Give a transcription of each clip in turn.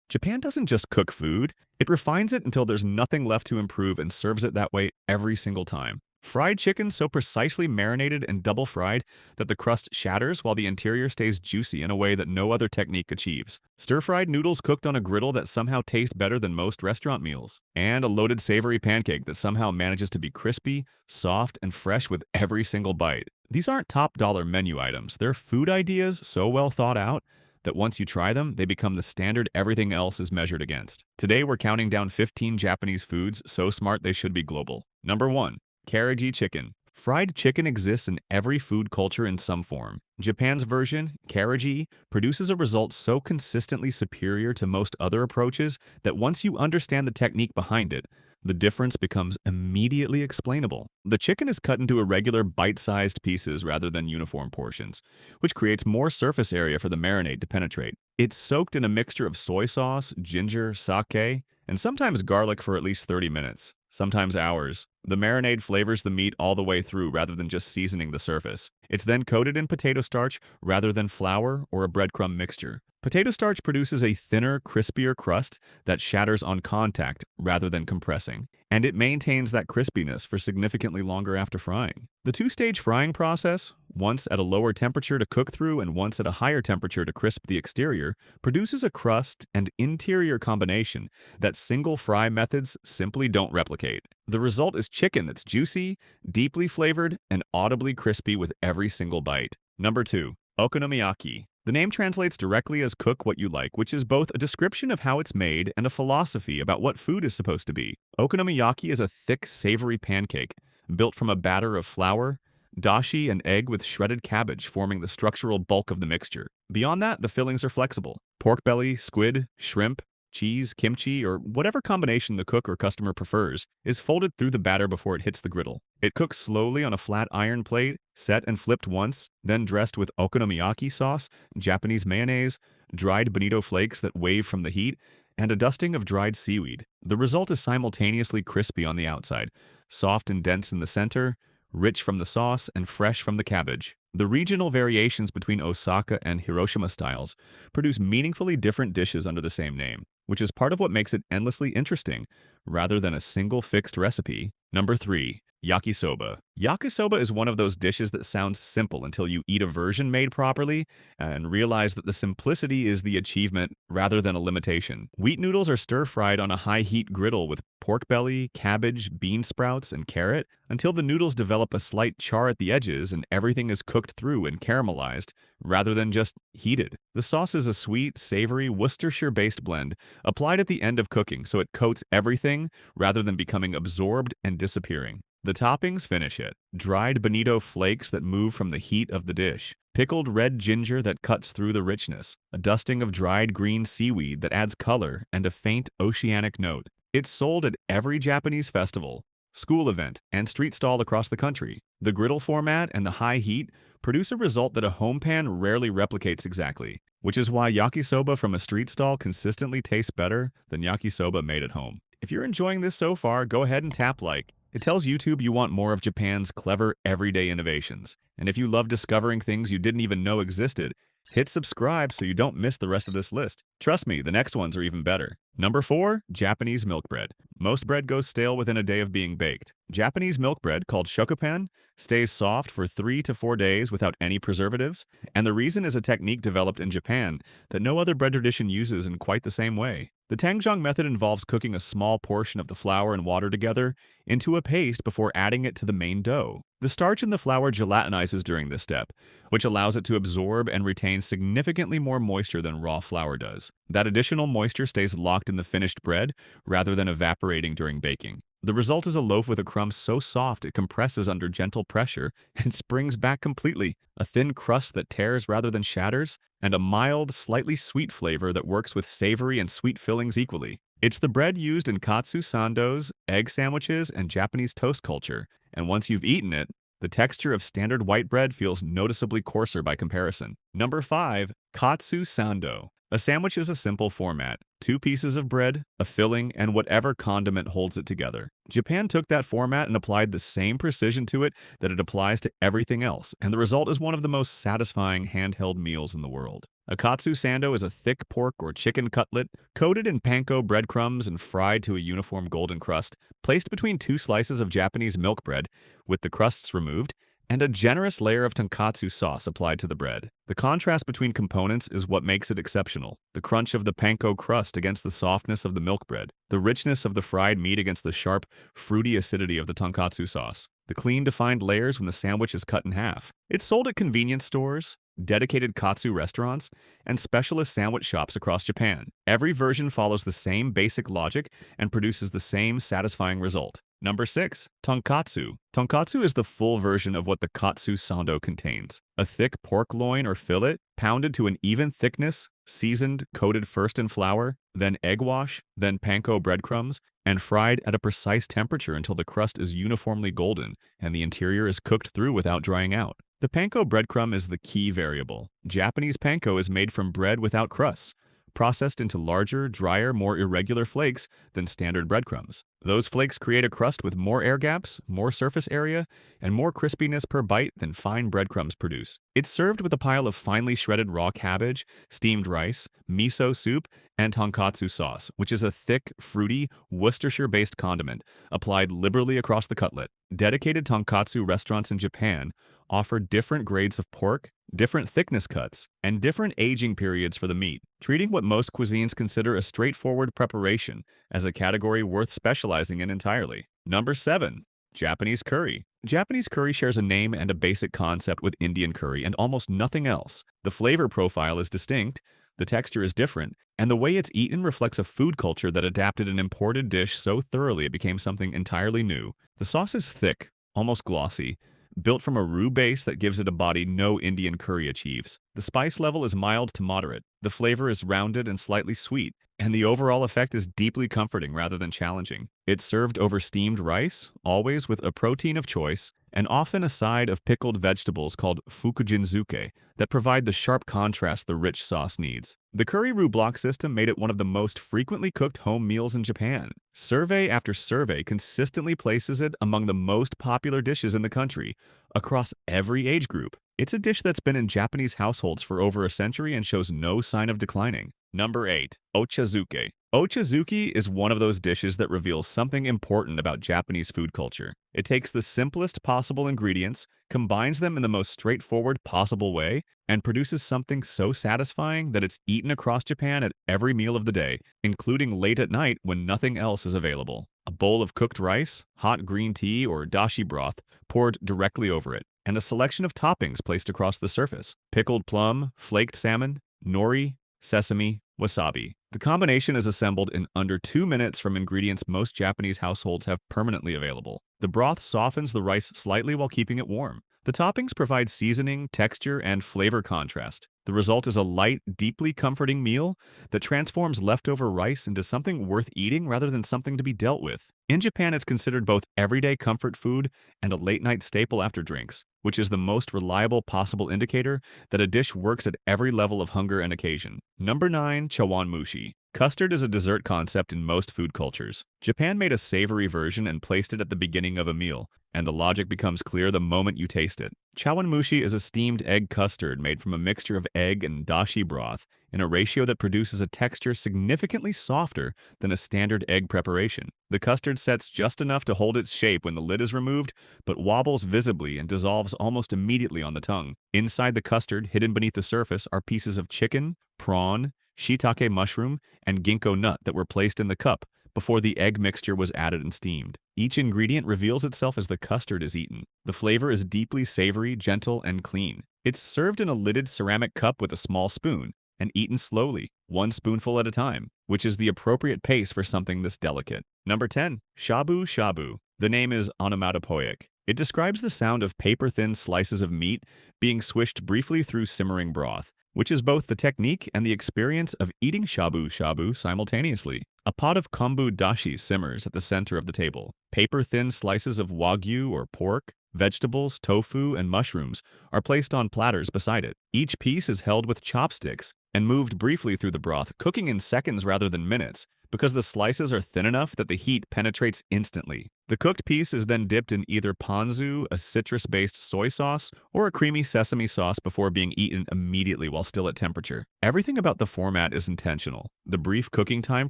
Japan doesn't just cook food, it refines it until there's nothing left to improve and serves it that way every single time. Fried chicken so precisely marinated and double fried that the crust shatters while the interior stays juicy in a way that no other technique achieves. Stir-fried noodles cooked on a griddle that somehow taste better than most restaurant meals. And a loaded savory pancake that somehow manages to be crispy, soft, and fresh with every single bite. These aren't top-dollar menu items. They're food ideas so well thought out that once you try them, they become the standard everything else is measured against. Today, we're counting down 15 Japanese foods so smart they should be global. Number 1. Karaage chicken. Fried chicken exists in every food culture in some form. Japan's version, Karaage, produces a result so consistently superior to most other approaches that once you understand the technique behind it, the difference becomes immediately explainable. The chicken is cut into irregular bite-sized pieces rather than uniform portions, which creates more surface area for the marinade to penetrate. It's soaked in a mixture of soy sauce, ginger, sake, and sometimes garlic for at least 30 minutes, sometimes hours. The marinade flavors the meat all the way through rather than just seasoning the surface. It's then coated in potato starch rather than flour or a breadcrumb mixture. Potato starch produces a thinner, crispier crust that shatters on contact rather than compressing, and it maintains that crispiness for significantly longer after frying. The two-stage frying process, once at a lower temperature to cook through and once at a higher temperature to crisp the exterior, produces a crust and interior combination that single fry methods simply don't replicate. The result is chicken that's juicy, deeply flavored, and audibly crispy with every single bite. Number 2. Okonomiyaki. The name translates directly as cook what you like, which is both a description of how it's made and a philosophy about what food is supposed to be. Okonomiyaki is a thick, savory pancake built from a batter of flour, dashi, and egg with shredded cabbage forming the structural bulk of the mixture. Beyond that, the fillings are flexible. Pork belly, squid, shrimp, cheese, kimchi, or whatever combination the cook or customer prefers, is folded through the batter before it hits the griddle. It cooks slowly on a flat iron plate, set and flipped once, then dressed with okonomiyaki sauce, Japanese mayonnaise, dried bonito flakes that wave from the heat, and a dusting of dried seaweed. The result is simultaneously crispy on the outside, soft and dense in the center, rich from the sauce, and fresh from the cabbage. The regional variations between Osaka and Hiroshima styles produce meaningfully different dishes under the same name, which is part of what makes it endlessly interesting, rather than a single fixed recipe. Number 3. Yakisoba. Yakisoba is one of those dishes that sounds simple until you eat a version made properly and realize that the simplicity is the achievement rather than a limitation. Wheat noodles are stir-fried on a high-heat griddle with pork belly, cabbage, bean sprouts, and carrot until the noodles develop a slight char at the edges and everything is cooked through and caramelized rather than just heated. The sauce is a sweet, savory, Worcestershire-based blend applied at the end of cooking so it coats everything rather than becoming absorbed and disappearing. The toppings finish it. Dried bonito flakes that move from the heat of the dish. Pickled red ginger that cuts through the richness. A dusting of dried green seaweed that adds color and a faint oceanic note. It's sold at every Japanese festival, school event, and street stall across the country. The griddle format and the high heat produce a result that a home pan rarely replicates exactly, which is why yakisoba from a street stall consistently tastes better than yakisoba made at home. If you're enjoying this so far, go ahead and tap like. It tells YouTube you want more of Japan's clever, everyday innovations. And if you love discovering things you didn't even know existed, hit subscribe so you don't miss the rest of this list. Trust me, the next ones are even better. Number 4. Japanese milk bread. Most bread goes stale within a day of being baked. Japanese milk bread, called shokupan, stays soft for 3 to 4 days without any preservatives, and the reason is a technique developed in Japan that no other bread tradition uses in quite the same way. The tangjong method involves cooking a small portion of the flour and water together into a paste before adding it to the main dough. The starch in the flour gelatinizes during this step, which allows it to absorb and retain significantly more moisture than raw flour does. That additional moisture stays locked in the finished bread rather than evaporating during baking. The result is a loaf with a crumb so soft it compresses under gentle pressure and springs back completely, a thin crust that tears rather than shatters, and a mild, slightly sweet flavor that works with savory and sweet fillings equally. It's the bread used in katsu sandos, egg sandwiches, and Japanese toast culture, and once you've eaten it, the texture of standard white bread feels noticeably coarser by comparison. Number 5. Katsu sando. A sandwich is a simple format: two pieces of bread, a filling, and whatever condiment holds it together. Japan took that format and applied the same precision to it that it applies to everything else, and the result is one of the most satisfying handheld meals in the world. A katsu sando is a thick pork or chicken cutlet coated in panko breadcrumbs and fried to a uniform golden crust, placed between two slices of Japanese milk bread, with the crusts removed, and a generous layer of tonkatsu sauce applied to the bread. The contrast between components is what makes it exceptional. The crunch of the panko crust against the softness of the milk bread, the richness of the fried meat against the sharp, fruity acidity of the tonkatsu sauce, the clean, defined layers when the sandwich is cut in half. It's sold at convenience stores, dedicated katsu restaurants, and specialist sandwich shops across Japan. Every version follows the same basic logic and produces the same satisfying result. Number 6. Tonkatsu. Tonkatsu is the full version of what the katsu sando contains. A thick pork loin or fillet, pounded to an even thickness, seasoned, coated first in flour, then egg wash, then panko breadcrumbs, and fried at a precise temperature until the crust is uniformly golden and the interior is cooked through without drying out. The panko breadcrumb is the key variable. Japanese panko is made from bread without crusts, processed into larger, drier, more irregular flakes than standard breadcrumbs. Those flakes create a crust with more air gaps, more surface area, and more crispiness per bite than fine breadcrumbs produce. It's served with a pile of finely shredded raw cabbage, steamed rice, miso soup, and tonkatsu sauce, which is a thick, fruity, Worcestershire-based condiment applied liberally across the cutlet. Dedicated tonkatsu restaurants in Japan offer different grades of pork, different thickness cuts, and different aging periods for the meat, treating what most cuisines consider a straightforward preparation as a category worth specializing in entirely. Number 7. Japanese curry. Japanese curry shares a name and a basic concept with Indian curry and almost nothing else. The flavor profile is distinct, the texture is different, and the way it's eaten reflects a food culture that adapted an imported dish so thoroughly it became something entirely new. The sauce is thick, almost glossy, built from a roux base that gives it a body no Indian curry achieves. The spice level is mild to moderate, the flavor is rounded and slightly sweet, and the overall effect is deeply comforting rather than challenging. It's served over steamed rice, always with a protein of choice, and often a side of pickled vegetables called fukujinzuke that provide the sharp contrast the rich sauce needs. The curry roux block system made it one of the most frequently cooked home meals in Japan. Survey after survey consistently places it among the most popular dishes in the country, across every age group. It's a dish that's been in Japanese households for over a century and shows no sign of declining. Number 8. Ochazuke. Ochazuke is one of those dishes that reveals something important about Japanese food culture. It takes the simplest possible ingredients, combines them in the most straightforward possible way, and produces something so satisfying that it's eaten across Japan at every meal of the day, including late at night when nothing else is available. A bowl of cooked rice, hot green tea, or dashi broth poured directly over it, and a selection of toppings placed across the surface: pickled plum, flaked salmon, nori, sesame, wasabi. The combination is assembled in under 2 minutes from ingredients most Japanese households have permanently available. The broth softens the rice slightly while keeping it warm. The toppings provide seasoning, texture, and flavor contrast. The result is a light, deeply comforting meal that transforms leftover rice into something worth eating rather than something to be dealt with. In Japan, it's considered both everyday comfort food and a late-night staple after drinks, which is the most reliable possible indicator that a dish works at every level of hunger and occasion. Number 9. Chawanmushi. Custard is a dessert concept in most food cultures. Japan made a savory version and placed it at the beginning of a meal, and the logic becomes clear the moment you taste it. Chawanmushi is a steamed egg custard made from a mixture of egg and dashi broth in a ratio that produces a texture significantly softer than a standard egg preparation. The custard sets just enough to hold its shape when the lid is removed, but wobbles visibly and dissolves almost immediately on the tongue. Inside the custard, hidden beneath the surface, are pieces of chicken, prawn, shiitake mushroom, and ginkgo nut that were placed in the cup before the egg mixture was added and steamed. Each ingredient reveals itself as the custard is eaten. The flavor is deeply savory, gentle, and clean. It's served in a lidded ceramic cup with a small spoon and eaten slowly, one spoonful at a time, which is the appropriate pace for something this delicate. Number 10. Shabu-shabu. The name is onomatopoeic. It describes the sound of paper-thin slices of meat being swished briefly through simmering broth, which is both the technique and the experience of eating shabu-shabu simultaneously. A pot of kombu dashi simmers at the center of the table. Paper-thin slices of wagyu or pork, vegetables, tofu, and mushrooms are placed on platters beside it. Each piece is held with chopsticks and moved briefly through the broth, cooking in seconds rather than minutes, because the slices are thin enough that the heat penetrates instantly. The cooked piece is then dipped in either ponzu, a citrus-based soy sauce, or a creamy sesame sauce before being eaten immediately while still at temperature. Everything about the format is intentional. The brief cooking time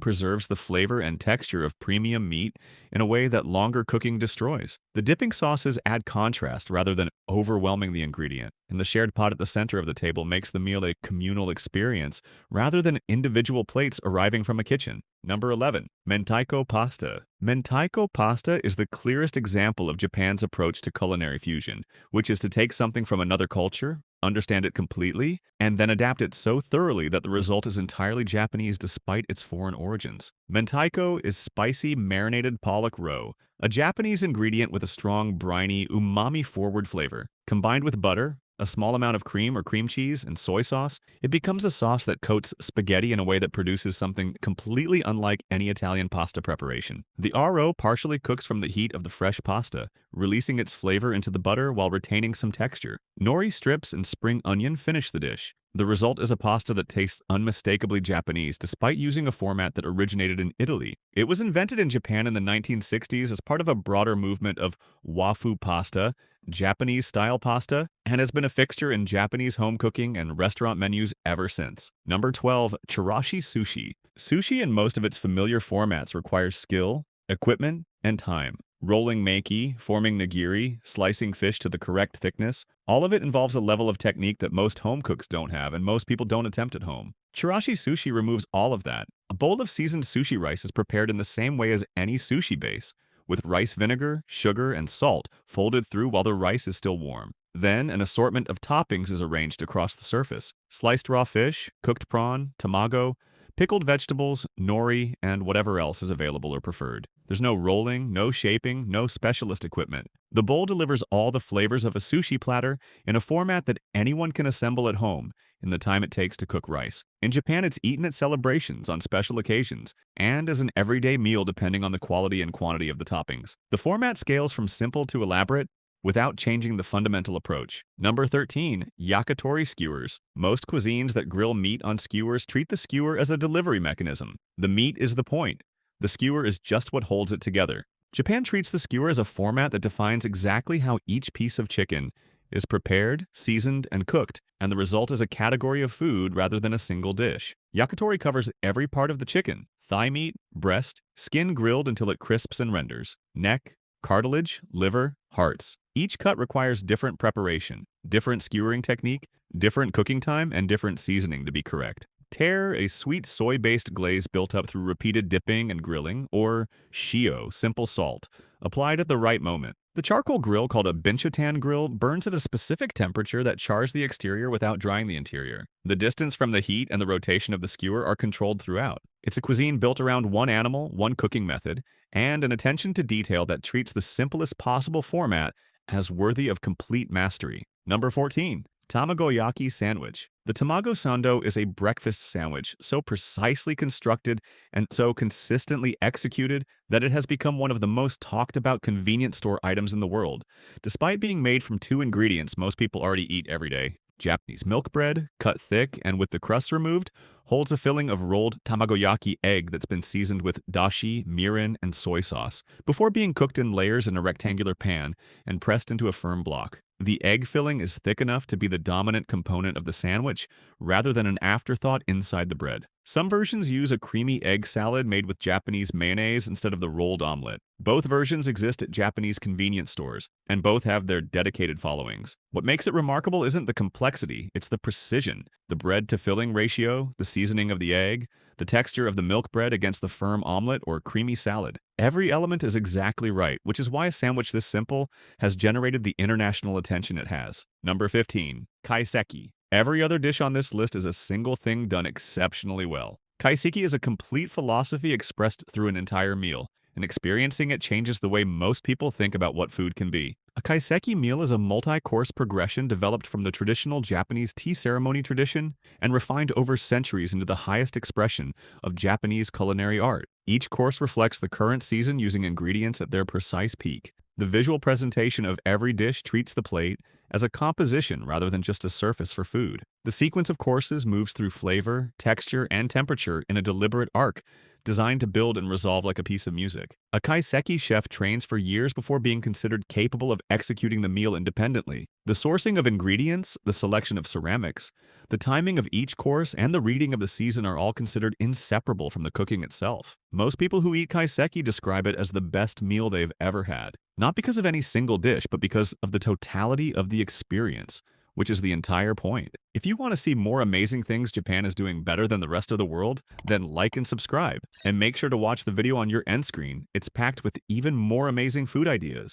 preserves the flavor and texture of premium meat in a way that longer cooking destroys. The dipping sauces add contrast rather than overwhelming the ingredient, and the shared pot at the center of the table makes the meal a communal experience rather than individual plates arriving from a kitchen. Number 11. Mentaiko pasta. Mentaiko pasta is the clearest example of Japan's approach to culinary fusion, which is to take something from another culture, understand it completely, and then adapt it so thoroughly that the result is entirely Japanese despite its foreign origins. Mentaiko is spicy marinated pollock roe, a Japanese ingredient with a strong, briny, umami-forward flavor. Combined with butter, a small amount of cream or cream cheese, and soy sauce, it becomes a sauce that coats spaghetti in a way that produces something completely unlike any Italian pasta preparation. The RO partially cooks from the heat of the fresh pasta, releasing its flavor into the butter while retaining some texture. Nori strips and spring onion finish the dish. The result is a pasta that tastes unmistakably Japanese despite using a format that originated in Italy. It was invented in Japan in the 1960s as part of a broader movement of wafu pasta, Japanese-style pasta, and has been a fixture in Japanese home cooking and restaurant menus ever since. Number 12. Chirashi sushi. Sushi in most of its familiar formats requires skill, equipment, and time. Rolling maki, forming nigiri, slicing fish to the correct thickness, all of it involves a level of technique that most home cooks don't have and most people don't attempt at home. Chirashi sushi removes all of that. A bowl of seasoned sushi rice is prepared in the same way as any sushi base, with rice vinegar, sugar, and salt folded through while the rice is still warm. Then, an assortment of toppings is arranged across the surface. Sliced raw fish, cooked prawn, tamago, pickled vegetables, nori, and whatever else is available or preferred. There's no rolling, no shaping, no specialist equipment. The bowl delivers all the flavors of a sushi platter in a format that anyone can assemble at home in the time it takes to cook rice. In Japan, it's eaten at celebrations, on special occasions, and as an everyday meal depending on the quality and quantity of the toppings. The format scales from simple to elaborate, without changing the fundamental approach. Number 13. Yakitori skewers. Most cuisines that grill meat on skewers treat the skewer as a delivery mechanism. The meat is the point. The skewer is just what holds it together. Japan treats the skewer as a format that defines exactly how each piece of chicken is prepared, seasoned, and cooked, and the result is a category of food rather than a single dish. Yakitori covers every part of the chicken: thigh meat, breast, skin grilled until it crisps and renders, neck, cartilage, liver, hearts. Each cut requires different preparation, different skewering technique, different cooking time, and different seasoning to be correct. Tare, a sweet soy-based glaze built up through repeated dipping and grilling, or shio, simple salt, applied at the right moment. The charcoal grill, called a binchotan grill, burns at a specific temperature that chars the exterior without drying the interior. The distance from the heat and the rotation of the skewer are controlled throughout. It's a cuisine built around one animal, one cooking method, and an attention to detail that treats the simplest possible format as worthy of complete mastery. Number 14. Tamagoyaki sandwich. The tamago sando is a breakfast sandwich so precisely constructed and so consistently executed that it has become one of the most talked about convenience store items in the world. Despite being made from two ingredients most people already eat every day, Japanese milk bread, cut thick and with the crust removed, holds a filling of rolled tamagoyaki egg that's been seasoned with dashi, mirin, and soy sauce, before being cooked in layers in a rectangular pan and pressed into a firm block. The egg filling is thick enough to be the dominant component of the sandwich, rather than an afterthought inside the bread. Some versions use a creamy egg salad made with Japanese mayonnaise instead of the rolled omelet. Both versions exist at Japanese convenience stores, and both have their dedicated followings. What makes it remarkable isn't the complexity, it's the precision. The bread-to-filling ratio, the seasoning of the egg, the texture of the milk bread against the firm omelet or creamy salad. Every element is exactly right, which is why a sandwich this simple has generated the international attention it has. Number 15. Kaiseki. Every other dish on this list is a single thing done exceptionally well. Kaiseki is a complete philosophy expressed through an entire meal, and experiencing it changes the way most people think about what food can be. A kaiseki meal is a multi-course progression developed from the traditional Japanese tea ceremony tradition and refined over centuries into the highest expression of Japanese culinary art. Each course reflects the current season using ingredients at their precise peak. The visual presentation of every dish treats the plate as a composition rather than just a surface for food. The sequence of courses moves through flavor, texture, and temperature in a deliberate arc, designed to build and resolve like a piece of music. A kaiseki chef trains for years before being considered capable of executing the meal independently. The sourcing of ingredients, the selection of ceramics, the timing of each course, and the reading of the season are all considered inseparable from the cooking itself. Most people who eat kaiseki describe it as the best meal they've ever had. Not because of any single dish, but because of the totality of the experience, which is the entire point. If you want to see more amazing things Japan is doing better than the rest of the world, then like and subscribe. And make sure to watch the video on your end screen. It's packed with even more amazing food ideas.